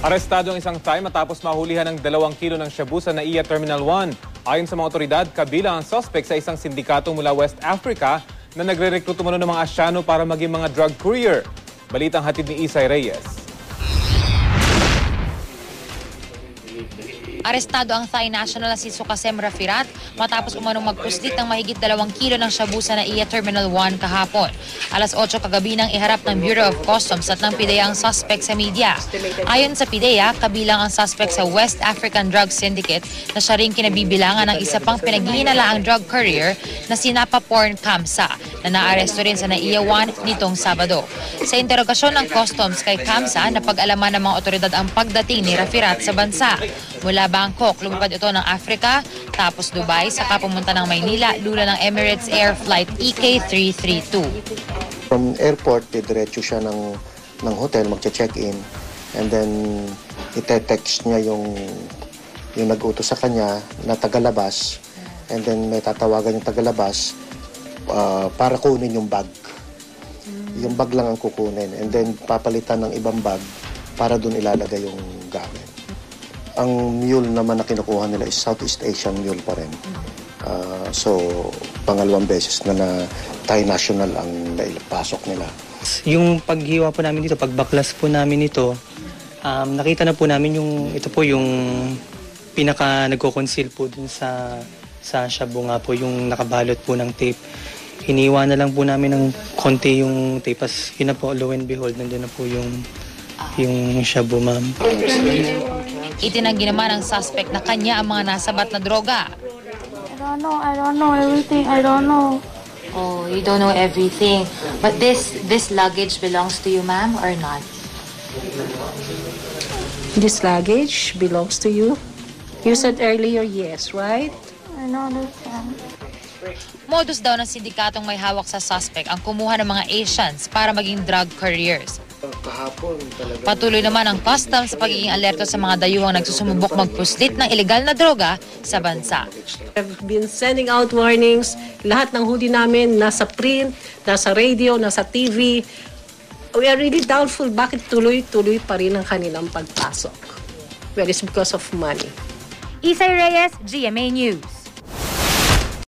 Arestado ang isang Thai matapos mahulihan ng 2 kilo ng shabu sa NAIA Terminal 1. Ayon sa mga otoridad, kabilang ang suspect sa isang sindikato mula West Africa na nagre-rekruto ng mga Asyano para maging mga drug courier. Balitang hatid ni Isay Reyes. Arestado ang Thai national na si Sukhasem Rafirat matapos umanong magpuslit ng mahigit 2 kilo ng shabu sa NAIA Terminal 1 kahapon. Alas 8 kagabi nang iharap ng Bureau of Customs at ng PIDEA ang suspect sa media. Ayon sa PIDEA, kabilang ang suspect sa West African Drug Syndicate na siya rin kinabibilangan ng isa pang pinaghihinalaang drug courier na si Napaporn Kamsa na naaresto rin sa NAIA 1 nitong Sabado. Sa interogasyon ng Customs kay Kamsa, napag-alaman ng mga otoridad ang pagdating ni Rafirat sa bansa. Mula Bangkok, lumipad ito ng Africa, tapos Dubai, saka pumunta ng Maynila, lula ng Emirates Air Flight EK332. From airport, diretso siya ng hotel, magche-check-in, and then ite-text niya yung nag-utos sa kanya na tagalabas, and then may tatawagan yung tagalabas para kunin yung bag. Yung bag lang ang kukunin, and then papalitan ng ibang bag para dun ilalagay yung gamit. Ang mule naman na kinukuha nila is Southeast Asian mule pa rin. So, pangalawang beses na Thai national ang nailapasok nila. Yung paghiwa po namin dito, pagbaklas po namin ito, nakita na po namin ito po yung pinaka nagko-conceal po dun sa shabu nga po, yung nakabalot po ng tape. Hiniwa na lang po namin ng konti yung tape. As yun na po, lo and behold, nandun na po yung shabu, ma'am. Itinanggi naman ng suspect na kanya ang mga nasabat na droga. I don't know everything. I don't know. Oh, you don't know everything. But this luggage belongs to you, ma'am, or not? This luggage belongs to you? You said earlier yes, right? I don't understand. Modus daw ng sindikatong may hawak sa suspect ang kumuha ng mga Asians para maging drug couriers. Patuloy naman ang customs sa pagiging alerto sa mga dayuhang nagsusumubok magpuslit ng ilegal na droga sa bansa. I've been sending out warnings. Lahat ng huli namin nasa print, nasa radio, nasa TV. We are really doubtful bakit tuloy-tuloy pa rin ang kanilang pagpasok. Well, it's because of money. Isay Reyes, GMA News.